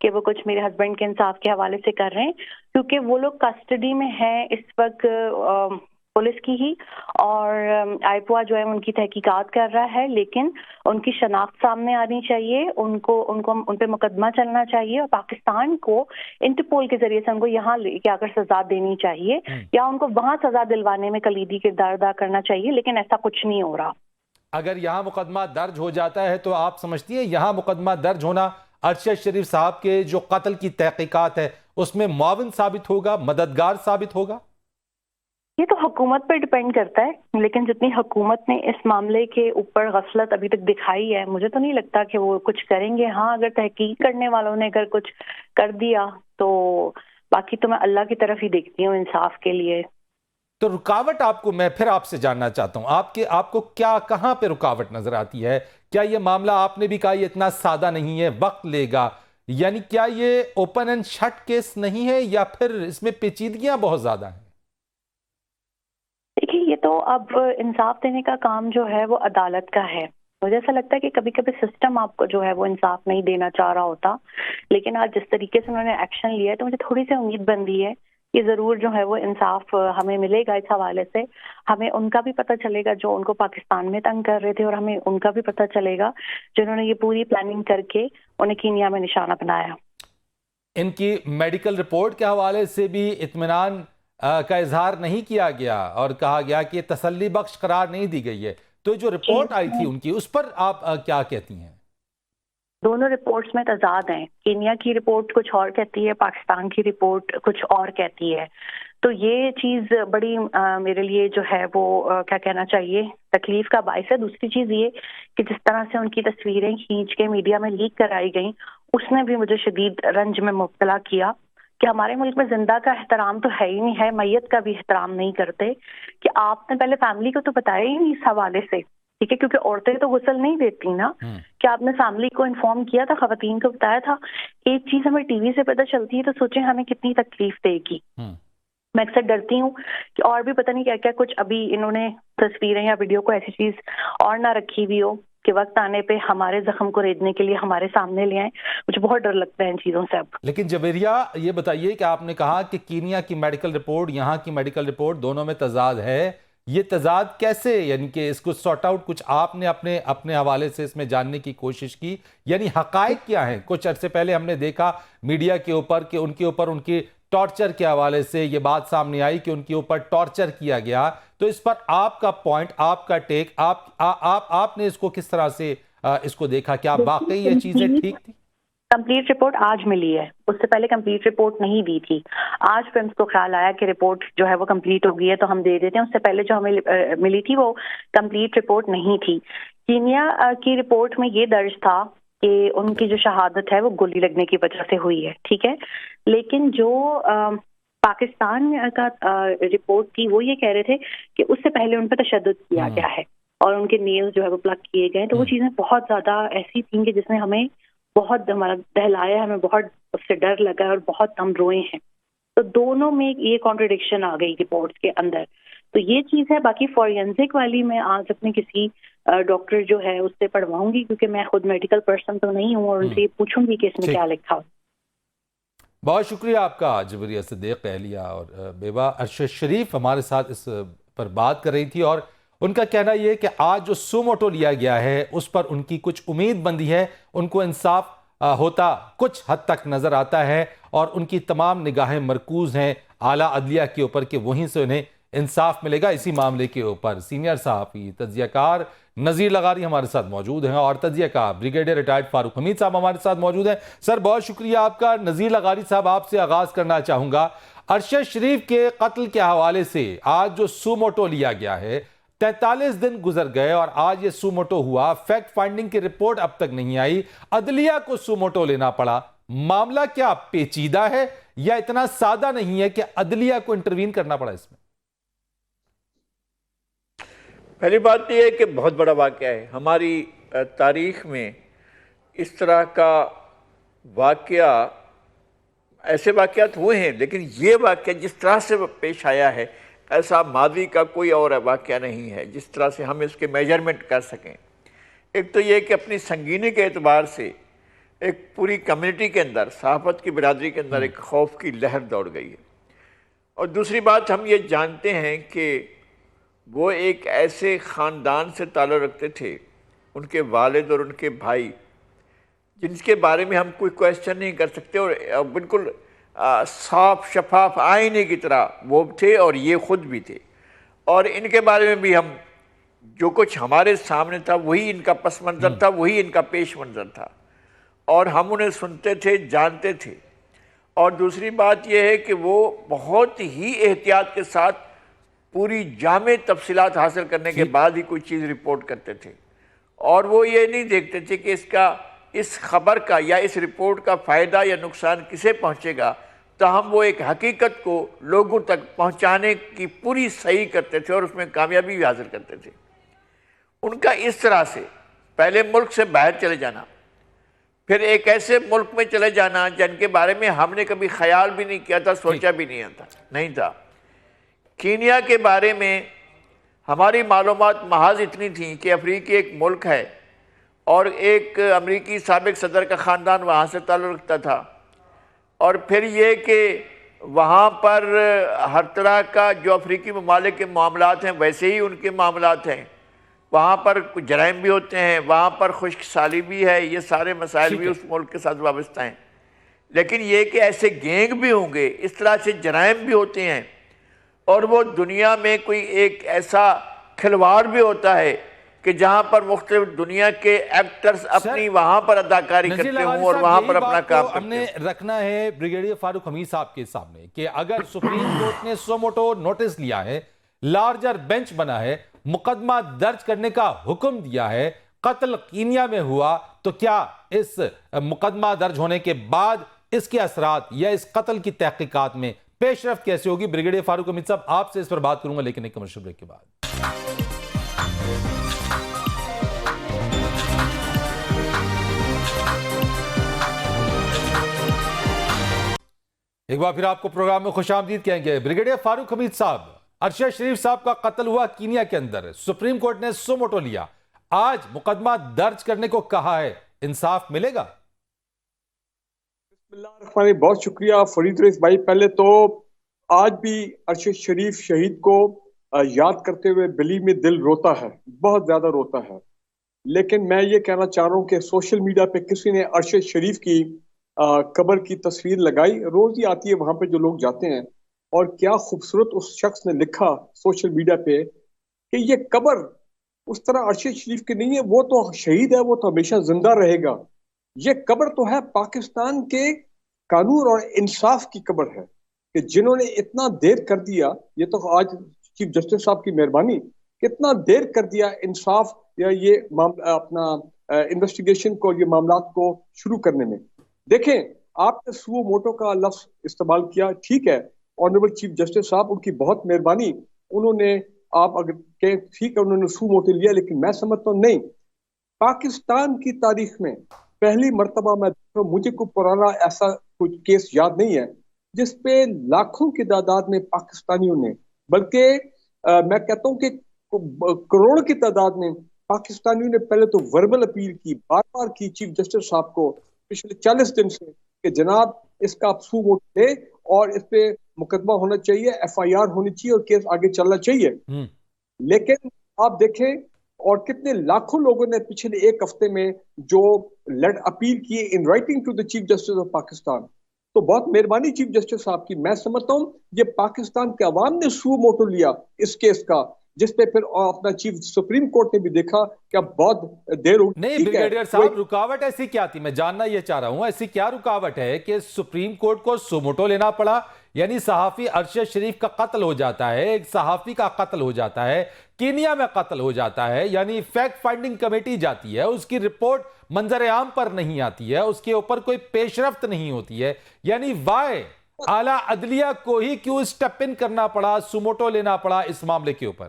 کہ وہ کچھ میرے ہسبینڈ کے انصاف کے حوالے سے کر رہے ہیں، کیونکہ وہ لوگ کسٹڈی میں ہیں اس وقت پولیس کی ہی، اور آئیپوا جو ہے ان کی تحقیقات کر رہا ہے، لیکن ان کی شناخت سامنے آنی چاہیے، ان پہ مقدمہ چلنا چاہیے، اور پاکستان کو انٹرپول کے ذریعے سے ان کو یہاں لے کے آ کر سزا دینی چاہیے، یا ان کو وہاں سزا دلوانے میں کلیدی کردار ادا کرنا چاہیے، لیکن ایسا کچھ نہیں ہو رہا۔ اگر یہاں مقدمہ درج ہو جاتا ہے تو آپ سمجھتی ہیں یہاں مقدمہ درج ہونا ارشد شریف صاحب کے جو قتل کی تحقیقات ہے اس میں معاون ثابت ہوگا، مددگار ثابت ہوگا؟ یہ تو حکومت پر ڈیپینڈ کرتا ہے، لیکن جتنی حکومت نے اس معاملے کے اوپر غفلت ابھی تک دکھائی ہے، مجھے تو نہیں لگتا کہ وہ کچھ کریں گے۔ ہاں، اگر تحقیق کرنے والوں نے اگر کچھ کر دیا تو باقی تو میں اللہ کی طرف ہی دیکھتی ہوں انصاف کے لیے۔ تو رکاوٹ میں پھر آپ سے جاننا چاہتا ہوں، آپ کو کہاں پہ رکاوٹ نظر آتی ہے؟ کیا یہ معاملہ، آپ نے بھی کہا یہ اتنا سادہ نہیں ہے، وقت لے گا، یعنی کیا یہ اوپن اینڈ شٹ کیس نہیں ہے یا پھر اس میں پیچیدگیاں بہت زیادہ ہیں؟ دیکھیے، یہ تو اب انصاف دینے کا کام جو ہے وہ عدالت کا ہے۔ مجھے ایسا لگتا ہے کہ کبھی کبھی سسٹم آپ کو جو ہے وہ انصاف نہیں دینا چاہ رہا ہوتا، لیکن آج جس طریقے سے انہوں نے ایکشن لیا ہے تو مجھے تھوڑی سی امید بندی ہے کہ ضرور جو ہے وہ انصاف ہمیں ملے گا۔ اس حوالے سے ہمیں ان کا بھی پتہ چلے گا جو ان کو پاکستان میں تنگ کر رہے تھے، اور ہمیں ان کا بھی پتہ چلے گا جنہوں نے یہ پوری پلاننگ کر کے انہیں کینیا میں نشانہ بنایا۔ ان کی میڈیکل رپورٹ کے حوالے سے بھی اطمینان کا اظہار نہیں کیا گیا اور کہا گیا کہ یہ تسلی بخش قرار نہیں دی گئی ہے، تو جو رپورٹ آئی تھی ان کی، اس پر آپ کیا کہتی ہیں؟ دونوں رپورٹس میں تضاد ہیں۔ کینیا کی رپورٹ کچھ اور کہتی ہے، پاکستان کی رپورٹ کچھ اور کہتی ہے، تو یہ چیز بڑی میرے لیے جو ہے وہ کیا کہنا چاہیے، تکلیف کا باعث ہے۔ دوسری چیز یہ کہ جس طرح سے ان کی تصویریں کھینچ کے میڈیا میں لیک کرائی گئیں، اس نے بھی مجھے شدید رنج میں مبتلا کیا کہ ہمارے ملک میں زندہ کا احترام تو ہے ہی نہیں ہے، میت کا بھی احترام نہیں کرتے، کہ آپ نے پہلے فیملی کو تو بتایا ہی نہیں اس حوالے سے، ٹھیک ہے، کیونکہ عورتیں تو غسل نہیں دیتی نا، کہ آپ نے فیملی کو انفارم کیا تھا، خواتین کو بتایا تھا۔ ایک چیز ہمیں ٹی وی سے پتہ چلتی ہے تو سوچیں ہمیں کتنی تکلیف دے گی۔ میں اکثر ڈرتی ہوں کہ اور بھی پتہ نہیں کیا کیا کچھ ابھی انہوں نے تصویریں یا ویڈیو کو ایسی چیز اور نہ رکھی ہوئی ہو کہ وقت آنے پہ ہمارے زخم کو ریزنے کے لیے ہمارے سامنے لے آئیں۔ مجھے بہت ڈر لگتا ہے ان چیزوں سے اب۔ لیکن جویریہ، یہ بتائیے کہ آپ نے کہا کہ کینیا کی میڈیکل رپورٹ، یہاں کی میڈیکل رپورٹ، دونوں میں تضاد ہے، یہ تضاد کیسے، یعنی کہ اس کو سارٹ آؤٹ کچھ آپ نے اپنے حوالے سے اس میں جاننے کی کوشش کی؟ یعنی حقائق کیا ہیں؟ کچھ عرصے پہلے ہم نے دیکھا میڈیا کے اوپر کہ ان کے ٹارچر کے حوالے سے یہ بات سامنے آئی کہ ان کے اوپر ٹارچر کیا گیا، تو اس پر آپ کا پوائنٹ، آپ کا ٹیک، آپ نے اس کو کس طرح سے اس کو دیکھا؟ کیا واقعی یہ چیزیں ٹھیک تھی؟ کمپلیٹ رپورٹ آج ملی ہے، اس سے پہلے کمپلیٹ رپورٹ نہیں دی تھی۔ آج فرمز کو خیال آیا کہ رپورٹ جو ہے وہ کمپلیٹ ہو گئی ہے تو ہم دے دیتے ہیں، اس سے پہلے جو ہمیں ملی تھی وہ کمپلیٹ رپورٹ نہیں تھی۔ کینیا کی رپورٹ میں یہ درج تھا کہ ان کی جو شہادت ہے وہ گولی لگنے کی وجہ سے ہوئی ہے، ٹھیک ہے، لیکن جو پاکستان کا رپورٹ تھی وہ یہ کہہ رہے تھے کہ اس سے پہلے ان پہ تشدد کیا گیا ہے اور ان کے نیل جو ہے وہ پلگ کیے گئے، تو وہ چیزیں بہت زیادہ ایسی تھیں کہ جس نے ہمیں بہت ہمارا دہلایا، ہمیں بہت اس سے ڈر لگا اور بہت ہم روئے ہیں۔ تو دونوں میں یہ کانٹرڈکشن آ گئی رپورٹس کے اندر، تو یہ چیز ہے۔ باقی فورینزک والی میں آج اپنے کسی ڈاکٹر جو ہے اس سے پڑھواؤں گی، کیونکہ میں خود میڈیکل پرسن تو نہیں ہوں، اور ان سے یہ پوچھوں گی کہ اس میں کیا لکھا ہو۔ بہت شکریہ آپ کا جویریہ صدیق اہلیہ اور بیوہ ارشد شریف ہمارے ساتھ اس پر بات کر رہی تھی، اور ان کا کہنا یہ ہے کہ آج جو سو موٹو لیا گیا ہے اس پر ان کی کچھ امید بندی ہے، ان کو انصاف ہوتا کچھ حد تک نظر آتا ہے، اور ان کی تمام نگاہیں مرکوز ہیں اعلیٰ عدلیہ کے اوپر کہ وہیں سے انہیں انصاف ملے گا اسی معاملے کے اوپر۔ سینئر صحافی تجزیہ کار نذیر لغاری ہمارے ساتھ موجود ہیں، اور تجزیہ کار بریگیڈیئر ریٹائرڈ فاروق حمید صاحب ہمارے ساتھ موجود ہیں۔ سر بہت شکریہ آپ کا۔ نذیر لغاری صاحب، آپ سے آغاز کرنا چاہوں گا، ارشد شریف کے قتل کے حوالے سے آج جو سو موٹو لیا گیا ہے، 43 دن گزر گئے اور آج یہ سو موٹو ہوا، فیکٹ فائنڈنگ کی رپورٹ اب تک نہیں آئی، عدلیہ کو سو موٹو لینا پڑا، معاملہ کیا پیچیدہ ہے یا اتنا سادہ نہیں ہے کہ عدلیہ کو انٹروین کرنا پڑا اس میں؟ پہلی بات یہ ہے کہ بہت بڑا واقعہ ہے ہماری تاریخ میں۔ اس طرح کا واقعہ، ایسے واقعات ہوئے ہیں، لیکن یہ واقعہ جس طرح سے پیش آیا ہے، ایسا ماضی کا کوئی اور واقعہ نہیں ہے جس طرح سے ہم اس کے میجرمنٹ کر سکیں۔ ایک تو یہ کہ اپنی سنگینی کے اعتبار سے ایک پوری کمیونٹی کے اندر، صحافت کی برادری کے اندر ایک خوف کی لہر دوڑ گئی ہے۔ اور دوسری بات ہم یہ جانتے ہیں کہ وہ ایک ایسے خاندان سے تعلق رکھتے تھے، ان کے والد اور ان کے بھائی، جن کے بارے میں ہم کوئی کویسچن نہیں کر سکتے، اور بالکل صاف شفاف آئینے کی طرح وہ تھے اور یہ خود بھی تھے، اور ان کے بارے میں بھی ہم جو کچھ ہمارے سامنے تھا وہی ان کا پس منظر تھا، وہی ان کا پیش منظر تھا، اور ہم انہیں سنتے تھے، جانتے تھے۔ اور دوسری بات یہ ہے کہ وہ بہت ہی احتیاط کے ساتھ پوری جامع تفصیلات حاصل کرنے کے بعد ہی کوئی چیز رپورٹ کرتے تھے، اور وہ یہ نہیں دیکھتے تھے کہ اس خبر کا یا اس رپورٹ کا فائدہ یا نقصان کسے پہنچے گا، تاہم وہ ایک حقیقت کو لوگوں تک پہنچانے کی پوری صحیح کرتے تھے اور اس میں کامیابی بھی حاصل کرتے تھے۔ ان کا اس طرح سے پہلے ملک سے باہر چلے جانا، پھر ایک ایسے ملک میں چلے جانا جن کے بارے میں ہم نے کبھی خیال بھی نہیں کیا تھا، سوچا بھی نہیں تھا۔ کینیا کے بارے میں ہماری معلومات محض اتنی تھیں کہ افریقی ایک ملک ہے اور ایک امریکی سابق صدر کا خاندان وہاں سے تعلق رکھتا تھا، اور پھر یہ کہ وہاں پر ہر طرح کا جو افریقی ممالک کے معاملات ہیں ویسے ہی ان کے معاملات ہیں، وہاں پر جرائم بھی ہوتے ہیں، وہاں پر خشک سالی بھی ہے، یہ سارے مسائل بھی اس ملک کے ساتھ وابستہ ہیں۔ لیکن یہ کہ ایسے گینگ بھی ہوں گے، اس طرح سے جرائم بھی ہوتے ہیں، اور وہ دنیا میں کوئی ایک ایسا کھلواڑ بھی ہوتا ہے کہ جہاں پر مختلف دنیا کے ایکٹرز اپنی وہاں پر اداکاری کرتے ہوں اور وہاں پر اپنا کام کرتے ہم نے رکھنا ہے بریگیڈیئر فاروق حمید صاحب کے سامنے کہ اگر سپریم کورٹ نے سو موٹو نوٹس لیا ہے، لارجر بینچ بنا ہے، مقدمہ درج کرنے کا حکم دیا ہے، قتل کینیا میں ہوا، تو کیا اس مقدمہ درج ہونے کے بعد اس کے اثرات یا اس قتل کی تحقیقات میں پیش رفت کیسے ہوگی؟ بریگیڈیئر فاروق حمید صاحب آپ سے اس پر بات کروں گا، لیکن ایک کمرشل بریک کے بعد۔ ایک بار پھر آپ کو پروگرام میں خوش آمدید کہیں گے۔ بریگیڈیئر فاروق حمید صاحب، ارشد شریف صاحب کا قتل ہوا کینیا کے اندر، سپریم کورٹ نے سو موٹو لیا، آج مقدمہ درج کرنے کو کہا ہے، انصاف ملے گا؟ بسم اللہ الرحمن الرحیم، بہت شکریہ فرید رئیس بھائی۔ پہلے تو آج بھی ارشد شریف شہید کو یاد کرتے ہوئے دلی میں دل روتا ہے، بہت زیادہ روتا ہے۔ لیکن میں یہ کہنا چاہ رہا ہوں کہ سوشل میڈیا پہ کسی نے ارشد شریف کی قبر کی تصویر لگائی، روز ہی آتی ہے وہاں پہ جو لوگ جاتے ہیں، اور کیا خوبصورت اس شخص نے لکھا سوشل میڈیا پہ کہ یہ قبر اس طرح ارشد شریف کی نہیں ہے، وہ تو شہید ہے، وہ تو ہمیشہ زندہ رہے گا۔ یہ قبر تو ہے پاکستان کے قانون اور انصاف کی قبر ہے، کہ جنہوں نے اتنا دیر کر دیا، یہ تو آج چیف جسٹس صاحب کی مہربانی، کتنا دیر کر دیا انصاف یا یہ اپنا انویسٹیگیشن کو، یہ معاملات کو شروع کرنے میں۔ دیکھیں، آپ نے سو موٹو کا لفظ استعمال کیا، ٹھیک ہے، آنریبل چیف جسٹس صاحب ان کی بہت مہربانی، انہوں نے آپ اگر کہ ٹھیک ہے انہوں نے سو موٹو لیا، لیکن میں سمجھتا ہوں نہیں، پاکستان کی تاریخ میں پہلی مرتبہ میں مجھے کوئی پرانا ایسا کوئی کیس یاد نہیں ہے جس پہ لاکھوں کی تعداد میں پاکستانیوں نے، بلکہ میں کہتا ہوں کہ کروڑ کی تعداد میں پاکستانیوں نے پہلے تو وربل اپیل کی، بار بار کی چیف جسٹس صاحب کو پچھلے 40 دن سے کہ جناب اس کا آپ سو موٹو لے اور اس پہ مقدمہ ہونا چاہیے، ایف آئی آر ہونی چاہیے اور کیس آگے چلنا چاہیے۔ لیکن آپ دیکھیں، اور کتنے لاکھوں لوگوں نے پچھلے ایک ہفتے میں جو اپیل کی in writing to the chief justice of Pakistan, تو بہت مہربانی چیف جسٹس صاحب کی۔ میں سمجھتا ہوں یہ پاکستان کے عوام نے سو موٹو لیا اس کیس کا، جس پہ پھر اپنا چیف سپریم کورٹ نے بھی دیکھا کہ اب بہت دیر ہو گئی۔ نہیں بریگیڈیئر صاحب، رکاوٹ ایسی کیا تھی؟ میں جاننا یہ چاہ رہا ہوں ایسی کیا رکاوٹ ہے کہ سپریم کورٹ کو سو موٹو لینا پڑا؟ یعنی صحافی ارشد شریف کا قتل ہو جاتا ہے، ایک صحافی کا قتل ہو جاتا ہے، کینیا میں قتل ہو جاتا ہے، یعنی فیکٹ فائنڈنگ کمیٹی جاتی ہے، اس کی رپورٹ منظر عام پر نہیں آتی ہے، اس کے اوپر کوئی پیش رفت نہیں ہوتی ہے، یعنی وائے اعلیٰ عدلیہ کو ہی کیوں اسٹیپ ان کرنا پڑا، سو موٹو لینا پڑا اس معاملے کے اوپر؟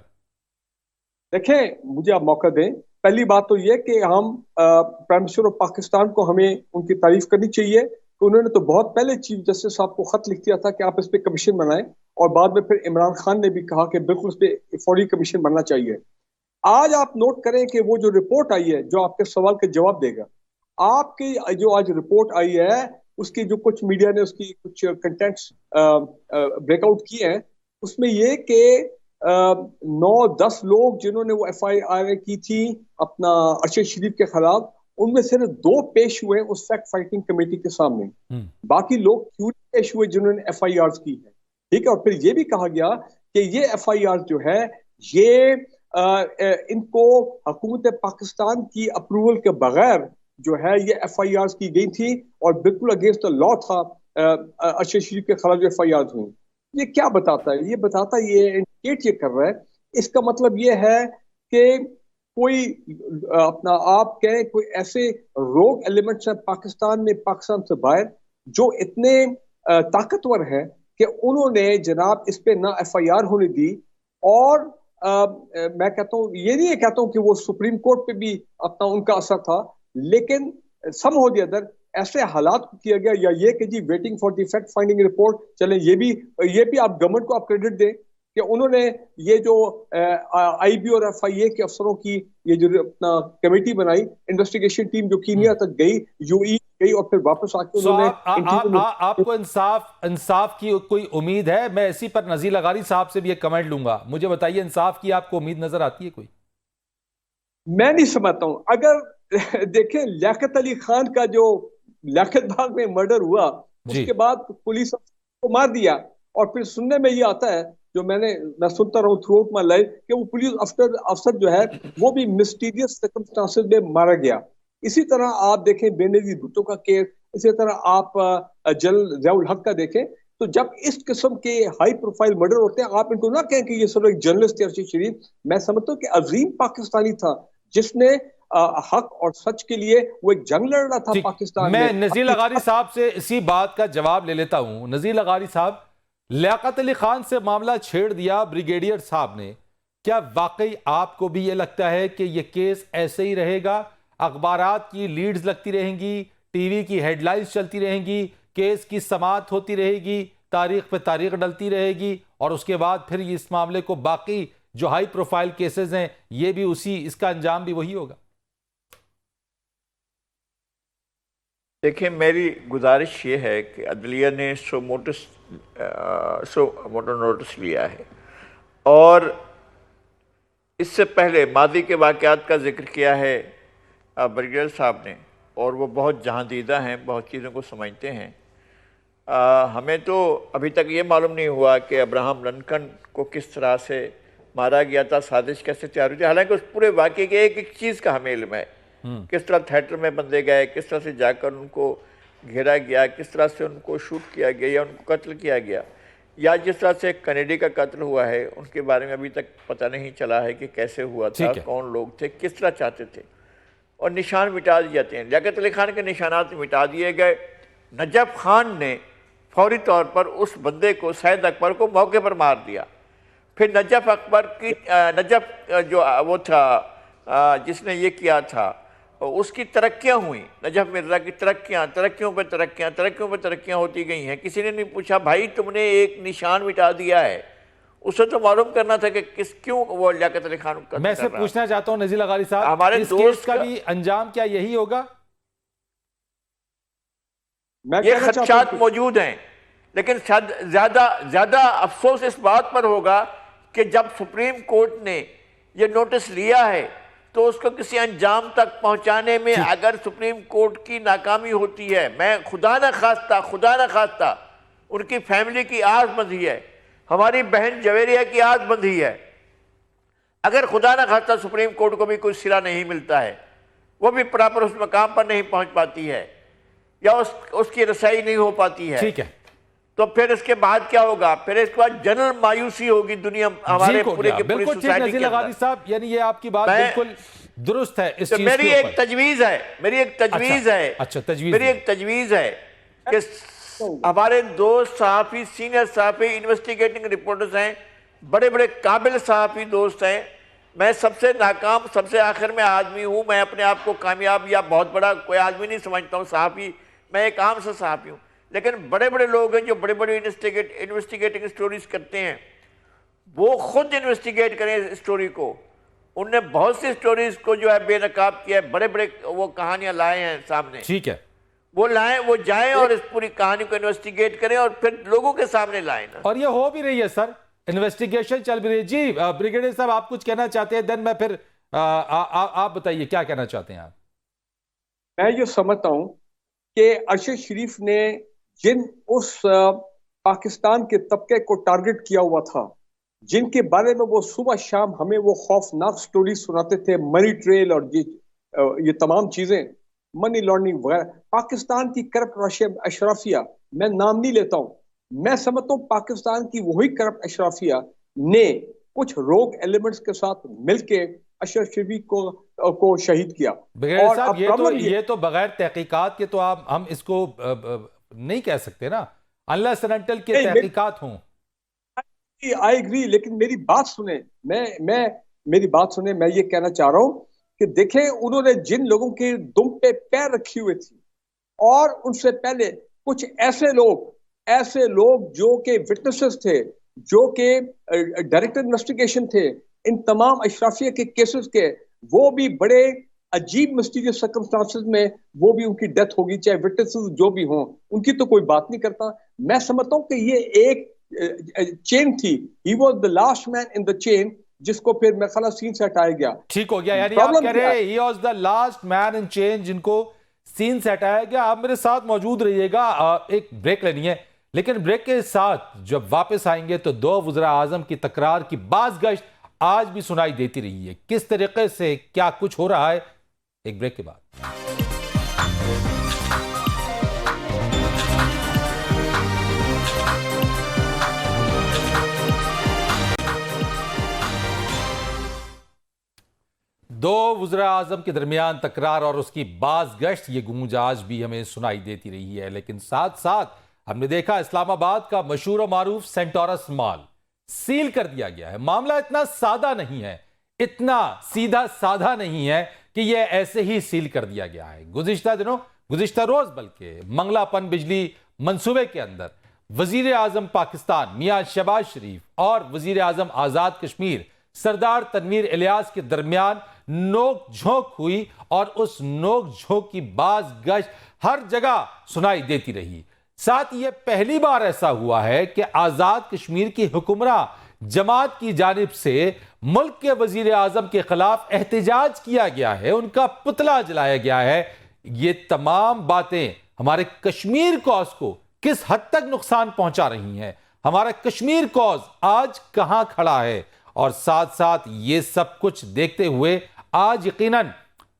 دیکھیں، مجھے آپ موقع دیں، پہلی بات تو یہ کہ ہم پرائم منسٹر آف پاکستان کو ہمیں ان کی تعریف کرنی چاہیے کہ انہوں نے تو بہت پہلے چیف جسٹس صاحب کو خط لکھ دیا تھا کہ آپ اس پہ کمیشن بنائیں، اور بعد میں پھر عمران خان نے بھی کہا کہ بالکل اس پہ فوری کمیشن بننا چاہیے۔ آج آپ نوٹ کریں کہ وہ جو رپورٹ آئی ہے جو آپ کے سوال کے جواب دے گا، آپ کی جو آج رپورٹ آئی ہے اس کی جو کچھ میڈیا نے اس کی کچھ کنٹینٹس بریک آؤٹ کیے ہیں، اس میں یہ کہ 9-10 لوگ جنہوں نے وہ ایف آئی آر کی تھی اپنا ارشد شریف کے خلاف، ان میں صرف 2 پیش ہوئے اس فیکٹ فائٹنگ کمیٹی کے سامنے، باقی لوگ کیوں نہیں پیش ہوئے جنہوں نے ایف آئی آر کی ہے، ٹھیک ہے. اور پھر یہ بھی کہا گیا کہ یہ ایف آئی آر جو ہے یہ ان کو حکومت پاکستان کی اپروول کے بغیر جو ہے یہ ایف آئی آر کی گئی تھی اور بالکل اگینسٹ دا لا تھا ارشد شریف کے خلاف جو ایف آئی آر ہوئی. یہ کیا بتاتا ہے؟ یہ بتاتا یہ انڈیکیٹ یہ کر رہا ہے، اس کا مطلب یہ ہے کہ کوئی اپنا آپ کہیں کوئی ایسے روگ ایلیمنٹس ہیں پاکستان میں، پاکستان سے باہر، جو اتنے طاقتور ہیں کہ انہوں نے جناب اس پہ نہ ایف آئی آر ہونے دی. اور میں کہتا ہوں، یہ نہیں کہتا ہوں کہ وہ سپریم کورٹ پہ بھی اپنا ان کا اثر تھا، لیکن سم ہو دی ادر ایسے حالات کو کیا گیا، یا یہ کہ جی waiting for the fact finding report, چلیں یہ بھی آپ گورنمنٹ کو آپ کریڈٹ دیں کہ انہوں نے یہ جو آئی بی اور ایف آئی اے کے افسروں کی یہ جو اپنا کمیٹی بنائی، انویسٹیگیشن ٹیم جو کینیا تک گئی، یو ای گئی، اور پھر واپس آ کے انہوں نے آپ کو انصاف کی کوئی امید ہے؟ میں اسی پر نذیر لغاری صاحب سے بھی ایک کمنٹ لوں گا. مجھے بتائیے انصاف کی آپ کو امید نظر آتی ہے کوئی؟ میں نہیں سمجھتا ہوں. اگر دیکھیں لیاقت علی خان کا جو لیاقت باغ میں مرڈر ہوا، اس کے بعد پولیس کو مار دیا، اور پھر سننے میں یہ آتا ہے، جو میں سنتا رہا ہوں تھرو آؤٹ مائی لائف، کہ وہ پولیس افسر جو ہے وہ بھی مسٹیریس سرکمسٹانسز میں مارا گیا. اسی طرح آپ دیکھیں بے نظیر بھٹو کا کیس، اسی طرح آپ جنرل ضیاء الحق کا دیکھیں. تو جب اس قسم کے ہائی پروفائل مرڈر ہوتے ہیں، آپ ان کو نہ کہیں کہ یہ صرف ایک جرنلسٹ ہے ارشد شریف. میں سمجھتا ہوں کہ عظیم پاکستانی تھا جس نے حق اور سچ کے لیے وہ ایک جنگ لڑ رہا تھا پاکستان میں. میں نذیر لغاری صاحب سے اسی بات کا جواب لے لیتا ہوں. نذیر لغاری صاحب، لیاقت علی خان سے معاملہ چھیڑ دیا بریگیڈیئر صاحب نے، کیا واقعی آپ کو بھی یہ لگتا ہے کہ یہ کیس ایسے ہی رہے گا؟ اخبارات کی لیڈز لگتی رہیں گی، ٹی وی کی ہیڈ لائنز چلتی رہیں گی، کیس کی سماعت ہوتی رہے گی، تاریخ پہ تاریخ ڈلتی رہے گی، اور اس کے بعد پھر اس معاملے کو باقی جو ہائی پروفائل کیسز ہیں یہ بھی اس کا انجام بھی وہی ہوگا؟ دیکھیں، میری گزارش یہ ہے کہ عدلیہ نے سو موٹو نوٹس لیا ہے، اور اس سے پہلے ماضی کے واقعات کا ذکر کیا ہے بریگیڈیئر صاحب نے، اور وہ بہت جہاں دیدہ ہیں، بہت چیزوں کو سمجھتے ہیں. ہمیں تو ابھی تک یہ معلوم نہیں ہوا کہ ابراہم لنکن کو کس طرح سے مارا گیا تھا، سازش کیسے تیار ہوئی تھی. حالانکہ اس پورے واقعے کے ایک ایک چیز کا ہمیں علم ہے، کس طرح تھیٹر میں بندے گئے، کس طرح سے جا کر ان کو گھیرا گیا، کس طرح سے ان کو شوٹ کیا گیا یا ان کو قتل کیا گیا، یا جس طرح سے کینیڈی کا قتل ہوا ہے ان کے بارے میں ابھی تک پتہ نہیں چلا ہے کہ کیسے ہوا تھا، کون لوگ تھے، کس طرح چاہتے تھے، اور نشان مٹا دیے جاتے ہیں. لیاقت علی خان کے نشانات مٹا دیے گئے. نجف خان نے فوری طور پر اس بندے کو، سید اکبر کو، موقع پر مار دیا. پھر نجف جو وہ تھا جس نے یہ کیا تھا، اس کی ترقیاں ہوئیں، نجف مرزا کی ترقیوں پہ ترقیاں ہوتی گئی ہیں. کسی نے نہیں پوچھا بھائی تم نے ایک نشان مٹا دیا ہے، اسے تو معلوم کرنا تھا کہ کیوں وہ لیاقت علی خان کو. میں سے پوچھنا چاہتا ہوں نذیر لغاری صاحب، ہمارے اس کیس کا بھی انجام کیا یہی ہوگا؟ یہ خدشات موجود ہیں، لیکن زیادہ افسوس اس بات پر ہوگا کہ جب سپریم کورٹ نے یہ نوٹس لیا ہے تو اس کو کسی انجام تک پہنچانے میں اگر سپریم کورٹ کی ناکامی ہوتی ہے، میں خدا نہ خواستہ ان کی فیملی کی آس بندھی ہے، ہماری بہن جویریہ کی آس بندھی ہے، اگر خدا نہ خواستہ سپریم کورٹ کو بھی کوئی صلہ نہیں ملتا ہے، وہ بھی پراپر اس مقام پر نہیں پہنچ پاتی ہے، یا اس کی رسائی نہیں ہو پاتی ہے، ٹھیک ہے، تو پھر اس کے بعد کیا ہوگا؟ پھر اس کے بعد جنرل مایوسی ہوگی دنیا ہمارے پورے کے پوری سوسائٹی کے اندر. نذیر لغاری صاحب، یعنی یہ آپ کی بات بالکل درست ہے اس چیز کے اوپر. میری ایک تجویز ہے کہ ہمارے دوست صحافی، سینئر صحافی، انویسٹیگیٹنگ رپورٹرز ہیں، بڑے بڑے قابل صحافی دوست ہیں. میں سب سے ناکام، سب سے آخر میں آدمی ہوں. میں اپنے آپ کو کامیاب یا بہت بڑا کوئی آدمی نہیں سمجھتا ہوں صحافی، میں ایک عام سا صحافی ہوں. لیکن بڑے بڑے لوگ ہیں جو بڑے بڑے انویسٹیگیٹنگ سٹوریز کرتے ہیں، وہ خود انویسٹیگیٹ کریں اس سٹوری کو. انہوں نے بہت سی سٹوریز کو جو ہے بے نقاب کیا ہے, بڑے بڑے وہ کہانیاں لائے ہیں سامنے. ٹھیک ہے, وہ لائیں, وہ جائیں اور اس پوری کہانی کو انویسٹیگیٹ کریں اور پھر لوگوں کے سامنے لائیں نا. اور یہ ہو بھی رہی ہے سر, انویسٹیگیشن چل بھی رہی ہے. جی بریگیڈیئر صاحب آپ کچھ کہنا چاہتے ہیں, دین میں پھر آپ بتائیے کیا کہنا چاہتے ہیں آپ. میں یہ سمجھتا ہوں کہ ارشد شریف نے جن اس پاکستان کے طبقے کو ٹارگٹ کیا ہوا تھا, جن کے بارے میں وہ صبح شام ہمیں وہ خوفناک سٹوری سناتے تھے, منی ٹریل اور یہ تمام چیزیں, منی لانڈرنگ وغیرہ, پاکستان کی کرپٹ اشرافیہ, میں نام نہیں لیتا ہوں, میں سمجھتا ہوں پاکستان کی وہی کرپٹ اشرافیہ نے کچھ روگ ایلیمنٹس کے ساتھ مل کے ارشد شریف کو شہید کیا. بریگیڈیئر صاحب یہ تو بغیر تحقیقات کے تو ہم اس کو نہیں کہہ سکتے نا, unless and until کے تحقیقات ہوں. آئی ایگری, لیکن میری بات سنیں, میری بات سنیں, میں یہ کہنا چاہ رہا ہوں کہ دیکھیں انہوں نے جن لوگوں کے دم پہ پیر رکھی ہوئے تھی, اور ان سے پہلے کچھ ایسے لوگ جو کہ وٹنسز تھے, جو کہ ڈائریکٹر انویسٹیگیشن تھے ان تمام اشرافیہ کے کیسز کے, وہ بھی بڑے عجیب مسٹیریس سرکمسٹانسز میں وہ بھی ان کی ڈیتھ ہوگی, چاہے وٹنسز جو بھی ہوں, ان کی تو کوئی بات نہیں کرتا. میں سمجھتا ہوں کہ یہ ایک چین تھی, he was the last main ان دا چین, جس کو پھر میرے خیال سین سے ہٹایا گیا. ٹھیک ہو گیا, یعنی آپ کہہ رہے ہیں he was the last main ان چین, جن کو سین سے ہٹایا گیا. آپ میرے ساتھ موجود رہیے گا, ایک بریک لینی ہے, لیکن بریک کے ساتھ جب واپس آئیں گے تو دو وزراء اعظم کی تکرار کی باز گشت آج بھی سنائی دیتی رہی ہے. کس طریقے سے کیا کچھ ہو رہا ہے, ایک بریک کے بعد. دو وزراء اعظم کے درمیان تکرار اور اس کی باز گشت, یہ گونج آج بھی ہمیں سنائی دیتی رہی ہے. لیکن ساتھ ساتھ ہم نے دیکھا اسلام آباد کا مشہور و معروف سینٹورس مال سیل کر دیا گیا ہے. معاملہ اتنا سادہ نہیں ہے, اتنا سیدھا سادہ نہیں ہے کہ یہ ایسے ہی سیل کر دیا گیا ہے. گزشتہ روز بلکہ منگلا پن بجلی منصوبے کے اندر وزیر اعظم پاکستان میاں شہباز شریف اور وزیر اعظم آزاد کشمیر سردار تنویر الیاس کے درمیان نوک جھونک ہوئی, اور اس نوک جھونک کی باز گشت ہر جگہ سنائی دیتی رہی. ساتھ یہ پہلی بار ایسا ہوا ہے کہ آزاد کشمیر کی حکمراں جماعت کی جانب سے ملک کے وزیر اعظم کے خلاف احتجاج کیا گیا ہے, ان کا پتلا جلایا گیا ہے. یہ تمام باتیں ہمارے کشمیر کوز کو کس حد تک نقصان پہنچا رہی ہیں, ہمارا کشمیر کوز آج کہاں کھڑا ہے, اور ساتھ ساتھ یہ سب کچھ دیکھتے ہوئے آج یقیناً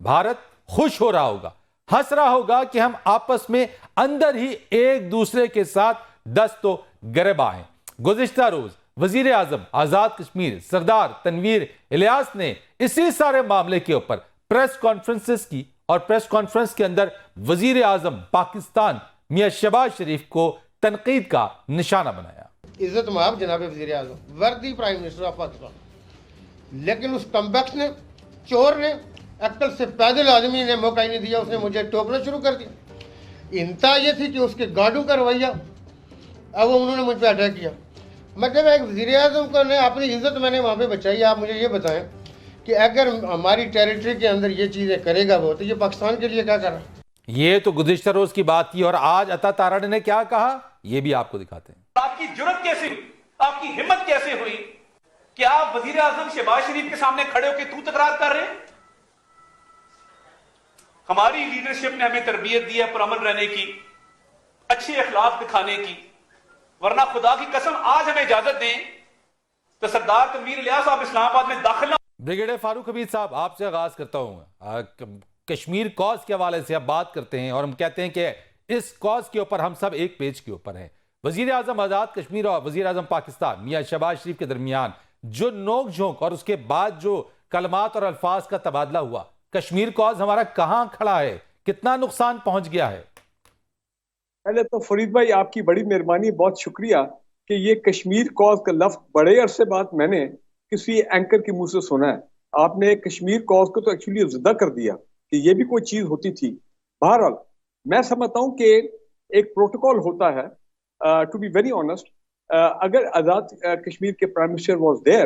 بھارت خوش ہو رہا ہوگا, ہنس رہا ہوگا کہ ہم آپس میں اندر ہی ایک دوسرے کے ساتھ دست و گریباں ہیں. گزشتہ روز وزیر اعظم آزاد کشمیر سردار تنویر الیاس نے اسی سارے معاملے کے اوپر پریس کانفرنسز کی, اور پریس کانفرنس کے اندر وزیر اعظم پاکستان میاں شہباز شریف کو تنقید کا نشانہ بنایا. عزت مآب جناب وزیر اعظم, وردی پرائم منسٹر آف پاکستان, لیکن اس کمبیکٹ نے, چور نے, عقل سے پیدل آدمی نے موقع ہی نہیں دیا, اس نے مجھے ٹوکنا شروع کر دیا. انتہا یہ تھی کہ اس کے گارڈوں کا رویہ, اب انہوں نے مجھ پہ اٹیک کیا. مطلب ایک وزیر اعظم کو نے اپنی عزت میں نے وہاں پہ بچائی. آپ مجھے یہ بتائیں کہ اگر ہماری ٹیریٹری کے اندر یہ چیزیں کرے گا وہ, تو یہ پاکستان کے لیے کیا کر رہا ہے؟ یہ تو گزشتہ روز کی بات تھی, اور آج عطا تارڑ نے کیا کہا یہ بھی آپ کو دکھاتے ہیں. آپ کی جرت کیسے ہوئی, آپ کی ہمت کیسے ہوئی کہ آپ وزیر اعظم شہباز شریف کے سامنے کھڑے ہو کے تو تکرار کر رہے ہیں؟ ہماری لیڈرشپ نے ہمیں تربیت دی ہے پرامن رہنے کی, اچھے اخلاق دکھانے کی, ورنہ خدا کی قسم آج ہمیں اجازت دیں تو سردار تنویر الیاس آپ اسلام آباد میں داخل نہ. بریگیڈیئر فاروق حمید صاحب, آپ سے آغاز کرتا ہوں. کشمیر کوز کے حوالے سے اب بات کرتے ہیں, اور ہم کہتے ہیں کہ اس کوز کے اوپر ہم سب ایک پیج کے اوپر ہیں. وزیر اعظم آزاد کشمیر اور وزیر اعظم پاکستان میاں شہباز شریف کے درمیان جو نوک جھونک اور اس کے بعد جو کلمات اور الفاظ کا تبادلہ ہوا, کشمیر کوز ہمارا کہاں کھڑا ہے, کتنا نقصان پہنچ گیا ہے؟ پہلے تو فرید بھائی آپ کی بڑی مہربانی, بہت شکریہ کہ یہ کشمیر کوز کا لفظ بڑے عرصے بعد میں نے کسی اینکر کے منہ سے سنا ہے. آپ نے کشمیر کوز کو تو ایکچولی زدہ کر دیا کہ یہ بھی کوئی چیز ہوتی تھی. بہرحال میں سمجھتا ہوں کہ ایک پروٹوکول ہوتا ہے, ٹو بی ویری آنیسٹ, اگر آزاد کشمیر کے پرائم منسٹر واز دیئر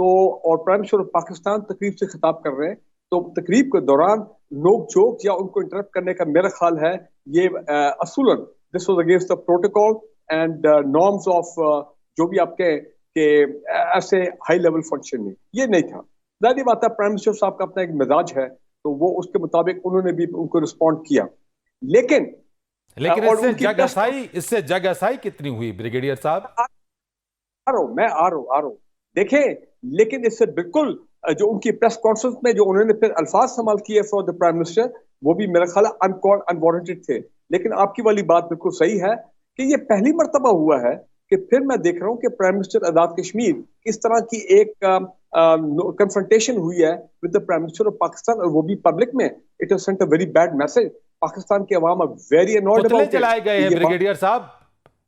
تو اور پرائم منسٹر آف پاکستان تقریب سے خطاب کر رہے ہیں، تو تقریب کے دوران نوک جھوک یا ان کو انٹرپٹ کرنے کا میرا خیال ہے یہ اصولاً this was against the protocol and norms of جو بھی آپ کہیں کہ ایسے ہائی لیول فنکشن میں یہ نہیں تھا. ظاہری بات ہے پرائم منسٹر صاحب کا اپنا ایک مزاج ہے تو وہ اس کے مطابق انہوں نے بھی ان کو رسپونڈ کیا. لیکن اس سے جگ ہسائی کتنی ہوئی بریگیڈیئر صاحب؟ میں آ رہا ہوں دیکھیں، لیکن اس سے بالکل جو ان کی پریس کانفرنس میں جو انہوں نے پھر الفاظ استعمال کیے فار دا پرائم منسٹر وہ بھی میرا خیال ہے انوارنٹڈ تھے. لیکن آپ کی والی بات بالکل صحیح ہے کہ یہ پہلی مرتبہ ہوا ہے کہ پھر میں دیکھ رہا ہوں کہ پرائم منسٹر آزاد کشمیر اس طرح کی ایک کنفرنٹیشن ہوئی ہے with the prime minister of Pakistan, اور وہ بھی پبلک میں. It has sent a very bad message. Pakistan کے عوام ویری انوائڈ پتلے چلائے گئے ہیں بریگیڈیئر صاحب،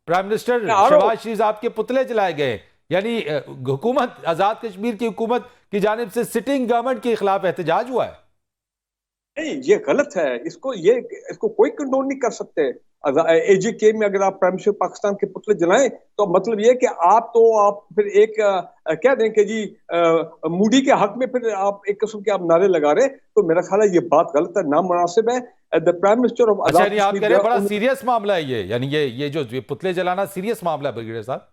پرائم منسٹر شہباز شریف صاحب کے پتلے چلائے گئے، یعنی حکومت آزاد کشمیر کی حکومت کی جانب سے سٹنگ گورنمنٹ کے خلاف احتجاج ہوا ہے. نہیں، یہ غلط ہے. اس کو کوئی کنڈون نہیں کر سکتے. اے جے کے میں اگر آپ پرائم منسٹر پاکستان کے پتلے جلائیں تو مطلب یہ کہ آپ پھر ایک کہہ دیں کہ جی مودی کے حق میں پھر آپ ایک قسم کے آپ نعرے لگا رہے، تو میرا خیال ہے یہ بات غلط ہے، نامناسب ہے. دا پرائم منسٹر آف اچھا، یعنی آپ کہہ رہے ہیں بڑا سیریس معاملہ ہے یہ، یعنی یہ جو پتلے جلانا سیریس معاملہ ہے بریگیڈیئر صاحب.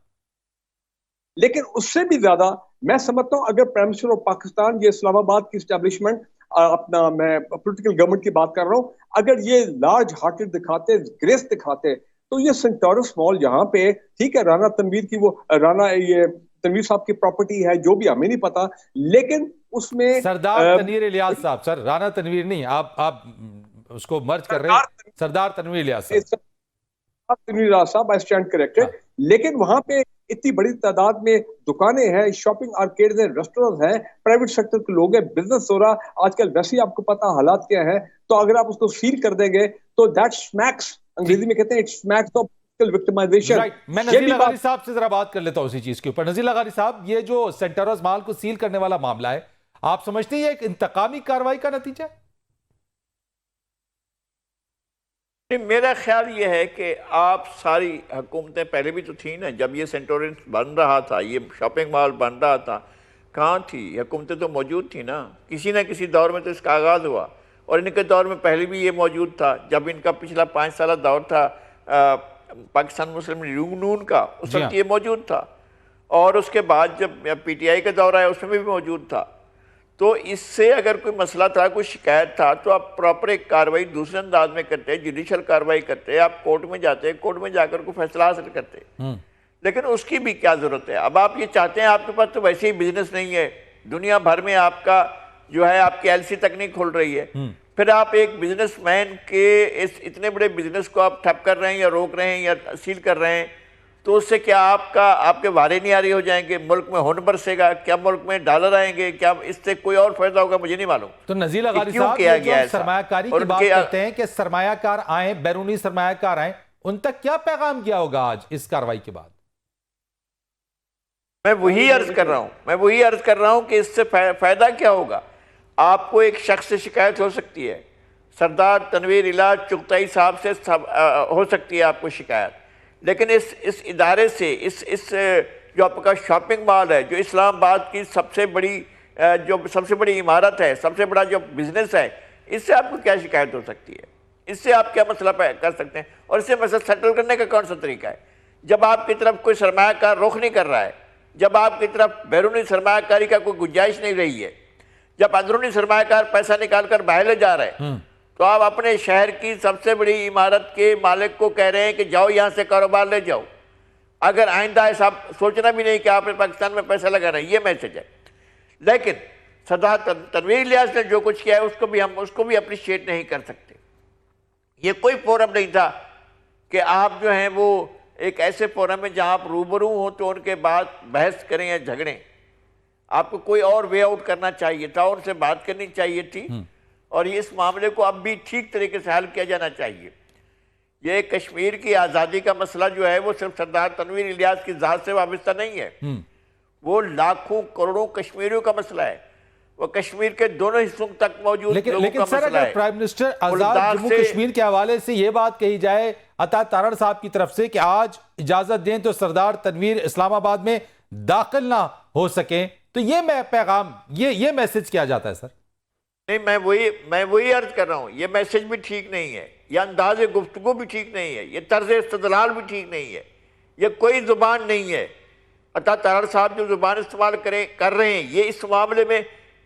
لیکن اس سے بھی زیادہ میں سمجھتا ہوں اگر پرائم منسٹر آف پاکستان، یہ اسلام آباد کی اسٹیبلشمنٹ اپنا، میں پولیٹیکل گورنمنٹ کی بات کر رہا ہوں، اگر یہ لارج ہارٹڈ دکھاتے، گریس دکھاتے، تو یہ سینٹورس مال یہاں پہ ٹھیک ہے رانا تنویر کی، وہ رانا یہ تنویر صاحب کی پراپرٹی ہے جو بھی ہمیں نہیں پتا، لیکن اس میں سردار تنویر الیاس صاحب، سر رانا تنویر نہیں، آپ اس کو مرج کر رہے ہیں، سردار تنویر الیاس صاحب. تنویر الیاس صاحب، آئی اسٹینڈ کریکٹڈ. لیکن وہاں پہ اتنی بڑی تعداد میں دکانیں ہیں، شاپنگ آرکیڈز ہیں، ریسٹورنٹ ہیں، پرائیویٹ سیکٹر کے لوگ ہیں، بزنس ہو رہا. آج کل ویسے ہی آپ کو پتا حالات کیا ہیں، تو اگر آپ اس کو سیل کر دیں گے تو دیٹ اسمیکس، انگریزی میں کہتے ہیں اٹ اسمیکس آف وکٹمائزیشن. میں نذیر لغاری صاحب سے ذرا بات کر لیتا ہوں اسی چیز کے اوپر. نذیر لغاری صاحب، یہ جو سینٹروز مال کو سیل کرنے والا معاملہ ہے، آپ سمجھتے ہیں یہ ایک انتقامی کارروائی کا نتیجہ ہے؟ میرا خیال یہ ہے کہ آپ ساری حکومتیں پہلے بھی تو تھیں نا، جب یہ سینٹورینس بن رہا تھا، یہ شاپنگ مال بن رہا تھا، کہاں تھی حکومتیں؟ تو موجود تھی نا، کسی نہ کسی دور میں تو اس کا آغاز ہوا، اور ان کے دور میں پہلے بھی یہ موجود تھا. جب ان کا پچھلا 5 سالہ دور تھا پاکستان مسلم لیگ نون کا، اس وقت یہ موجود تھا، اور اس کے بعد جب پی ٹی آئی کا دور آیا اس میں بھی موجود تھا. تو اس سے اگر کوئی مسئلہ تھا، کوئی شکایت تھا، تو آپ پراپر ایک کاروائی دوسرے انداز میں کرتے، جوڈیشل کاروائی کرتے، آپ کورٹ میں جاتے، کورٹ میں جا کر کوئی فیصلہ حاصل کرتے. لیکن اس کی بھی کیا ضرورت ہے؟ اب آپ یہ چاہتے ہیں، آپ کے پاس تو ویسے ہی بزنس نہیں ہے، دنیا بھر میں آپ کا جو ہے آپ کی ایل سی تک نہیں کھول رہی ہے، پھر آپ ایک بزنس مین کے اس اتنے بڑے بزنس کو آپ ٹھپ کر رہے ہیں یا روک رہے ہیں یا سیل کر رہے ہیں، تو اس سے کیا آپ کے وارے نہیں آ رہی ہو جائیں گے؟ ملک میں ہون برسے گا کیا؟ ملک میں ڈالر آئیں گے کیا؟ اس سے کوئی اور فائدہ ہوگا؟ مجھے نہیں معلوم. تو نذیر لغاری صاحب، یہ جو سرمایہ کاری کی بات کرتے ہیں کہ سرمایہ کار آئیں، بیرونی سرمایہ کار آئیں، ان تک کیا پیغام کیا ہوگا آج اس کاروائی کے بعد؟ میں وہی عرض کر رہا ہوں کہ اس سے فائدہ کیا ہوگا؟ آپ کو ایک شخص سے شکایت ہو سکتی ہے، سردار تنویر الیاس چغتائی صاحب سے ہو سکتی ہے آپ کو شکایت، لیکن اس ادارے سے اس جو آپ کا شاپنگ مال ہے، جو اسلام آباد کی سب سے بڑی عمارت ہے، سب سے بڑا جو بزنس ہے، اس سے آپ کو کیا شکایت ہو سکتی ہے؟ اس سے آپ کیا مسئلہ کر سکتے ہیں؟ اور اس سے مسئلہ سیٹل کرنے کا کون سا طریقہ ہے؟ جب آپ کی طرف کوئی سرمایہ کار رخ نہیں کر رہا ہے، جب آپ کی طرف بیرونی سرمایہ کاری کا کوئی گنجائش نہیں رہی ہے، جب اندرونی سرمایہ کار پیسہ نکال کر باہر لے جا رہے ہیں، تو آپ اپنے شہر کی سب سے بڑی عمارت کے مالک کو کہہ رہے ہیں کہ جاؤ یہاں سے کاروبار لے جاؤ، اگر آئندہ ایسا سوچنا بھی نہیں کہ آپ نے پاکستان میں پیسہ لگانا ہے. یہ میسج ہے. لیکن سردار تنویر الیاس نے جو کچھ کیا ہے ہم اس کو بھی اپریشیٹ نہیں کر سکتے. یہ کوئی فورم نہیں تھا کہ آپ جو ہیں وہ ایک ایسے فورم میں جہاں آپ روبرو ہوں تو ان کے بعد بحث کریں یا جھگڑیں. آپ کو کوئی اور وے آؤٹ کرنا چاہیے تھا، ان سے بات کرنی چاہیے تھی، اور اس معاملے کو اب بھی ٹھیک طریقے سے حل کیا جانا چاہیے. یہ کشمیر کی آزادی کا مسئلہ جو ہے وہ صرف سردار تنویر الیاس کی ذات سے وابستہ نہیں ہے، وہ لاکھوں کروڑوں کشمیریوں کا مسئلہ ہے، وہ کشمیر کے دونوں حصوں تک موجود لوگوں کا مسئلہ ہے. لیکن سر، اگر پرائم منسٹر آزاد جموں کشمیر کے حوالے سے یہ بات کہی جائے عطا تارڑ صاحب کی طرف سے کہ آج اجازت دیں تو سردار تنویر اسلام آباد میں داخل نہ ہو سکیں، تو یہ میں پیغام یہ میسج کیا جاتا ہے سر؟ نہیں، میں وہی عرض کر رہا ہوں، یہ میسج بھی ٹھیک نہیں ہے، یہ انداز گفتگو بھی ٹھیک نہیں ہے، یہ طرز استدلال بھی ٹھیک نہیں ہے، یہ کوئی زبان نہیں ہے۔ عطا ترار صاحب جو زبان استعمال کر رہے ہیں، یہ اس معاملے میں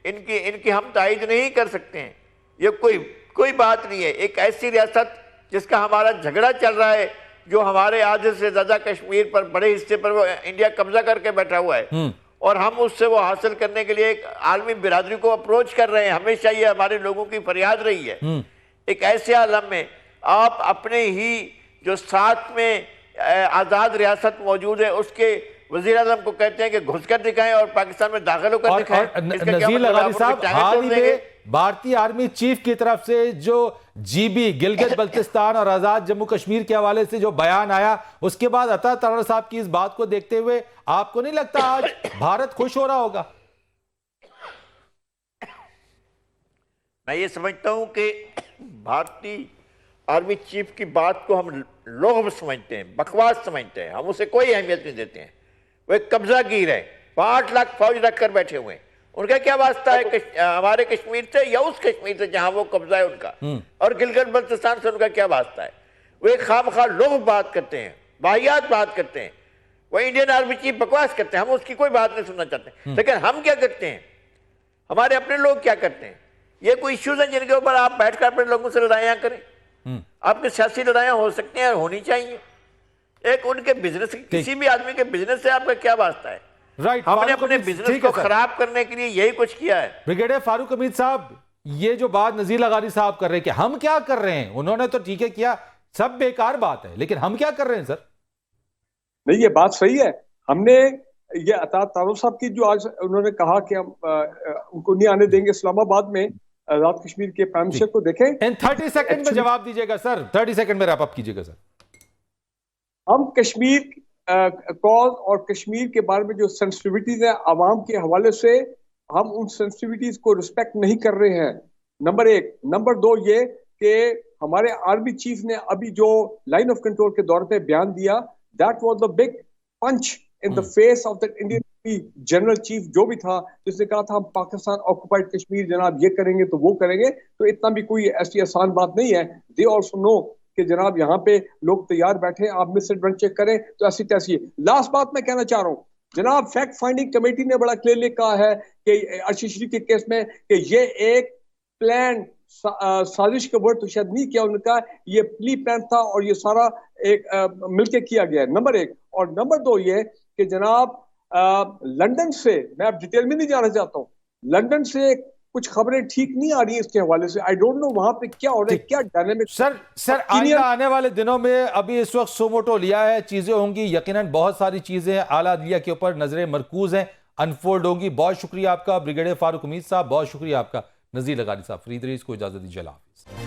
ان کی ہم تائید نہیں کر سکتے ہیں۔ یہ کوئی بات نہیں ہے۔ ایک ایسی ریاست جس کا ہمارا جھگڑا چل رہا ہے، جو ہمارے آدھے سے زیادہ کشمیر پر بڑے حصے پر وہ انڈیا قبضہ کر کے بیٹھا ہوا ہے، اور ہم اس سے وہ حاصل کرنے کے لیے ایک عالمی برادری کو اپروچ کر رہے ہیں۔ ہمیشہ یہ ہمارے لوگوں کی فریاد رہی ہے۔ ایک ایسے عالم میں آپ اپنے ہی جو ساتھ میں آزاد ریاست موجود ہے اس کے وزیر اعظم کو کہتے ہیں کہ گھس کر دکھائیں اور پاکستان میں داخل ہو کر دکھائیں۔ نذیر لغاری صاحب، حال ہی میں بھارتی آرمی چیف کی طرف سے جو جی بی گلگت بلتستان اور آزاد جموں کشمیر کے حوالے سے جو بیان آیا، اس کے بعد عطا ترار صاحب کی اس بات کو دیکھتے ہوئے آپ کو نہیں لگتا آج بھارت خوش ہو رہا ہوگا؟ میں یہ سمجھتا ہوں کہ بھارتی آرمی چیف کی بات کو ہم لغو سمجھتے ہیں، بکواس سمجھتے ہیں، ہم اسے کوئی اہمیت نہیں دیتے ہیں۔ وہ ایک قبضہ گیر ہے، 5 لاکھ فوج رکھ کر بیٹھے ہوئے ہیں۔ ان کا کیا واسطہ ہے ہمارے کشمیر سے یا اس کشمیر سے جہاں وہ قبضہ ہے ان کا، اور گلگت بلتستان سے ان کا کیا واسطہ ہے؟ وہ ایک خام خواہ لغو بات کرتے ہیں، واہیات بات کرتے ہیں، وہ انڈین آرمی چیف بکواس کرتے ہیں، ہم اس کی کوئی بات نہیں سننا چاہتے۔ لیکن ہم کیا کرتے ہیں، ہمارے اپنے لوگ کیا کرتے ہیں؟ یہ کوئی ایشوز ہیں جن کے اوپر آپ بیٹھ کر اپنے لوگوں سے لڑائیاں کریں۔ آپ کی سیاسی لڑائیاں ہو سکتی ہیں اور ہونی چاہیے۔ ایک ان کے بزنس، کسی بھی آدمی کے بزنس سے آپ کا کیا واسطہ ہے؟ ہم نے اپنے بزنس کو خراب کرنے کے لیے یہی کچھ کیا ہے۔ بریگیڈیئر فاروق حمید صاحب، یہ جو بات نذیر لغاری صاحب کر رہے ہیں کہ ہم کیا کر رہے ہیں، انہوں نے تو ٹھیک ہے کیا، سب بیکار بات ہے، لیکن ہم کیا کر رہے ہیں سر؟ نہیں، یہ بات صحیح ہے۔ ہم نے یہ عطا ترار صاحب کی جو آج انہوں نے کہا کہ ہم ان کو نہیں آنے دیں گے اسلام آباد میں، آزاد کشمیر کے پرائم منسٹر کو دیکھیں۔ 30 سیکنڈ میں جواب دیجئے گا سر، 30 سیکنڈ میں ریپ اپ کیجئے گا سر۔ ہم کشمیر کاز اور کشمیر کے بارے میں جو سینسٹیوٹیز ہیں عوام کے حوالے سے، ہم ان سینسٹیوٹیز کو رسپیکٹ نہیں کر رہے ہیں، نمبر 1۔ نمبر 2 یہ کہ ہمارے آرمی چیف نے ابھی جو لائن آف کنٹرول کے دور پہ بیان دیا، that was the big punch in the face of the Indian general chief جو بھی تھا، جس نے کہا تھا ہم پاکستان آکوپائڈ کشمیر جناب یہ کریں گے تو وہ کریں گے۔ تو اتنا بھی کوئی ایسی آسان بات نہیں ہے۔ دے آلسو نو کہ جناب یہاں پہ لوگ تیار بیٹھے، آپ مس ایڈونچر کریں تو ایسی تیسی ہے۔ لاسٹ بات میں کہنا چاہ رہا ہوں، جناب فیکٹ فائنڈنگ کمیٹی نے بڑا کلیئرلی کہا ہے کہ ارشد شریف کے کیس میں کہ یہ ایک پلان سازش کا ورڈ تو شاید نہیں کیا، انہوں نے کہا یہ پلی پلان تھا اور یہ سارا ایک مل کے کیا گیا ہے، نمبر 1۔ اور نمبر 2 یہ کہ جناب لندن سے، میں اب ڈیٹیل میں نہیں جانا چاہتا ہوں، لندن سے کچھ خبریں ٹھیک نہیں آ رہی ہیں اس کے حوالے سے۔ آئی ڈونٹ نو وہاں پہ کیا ہو رہا ہے، کیا ڈائنامک۔ سر آئندہ آنے والے دنوں میں، ابھی اس وقت سو موٹو لیا ہے، چیزیں ہوں گی، یقیناً بہت ساری چیزیں اعلیٰ عدلیہ کے اوپر نظریں مرکوز ہیں، انفولڈ ہوگی۔ بہت شکریہ آپ کا بریگیڈیئر فاروق حمید صاحب، بہت شکریہ آپ کا نذیر لغاری صاحب۔ فرید رئیس کو اجازت دیجیے، اللہ حافظ۔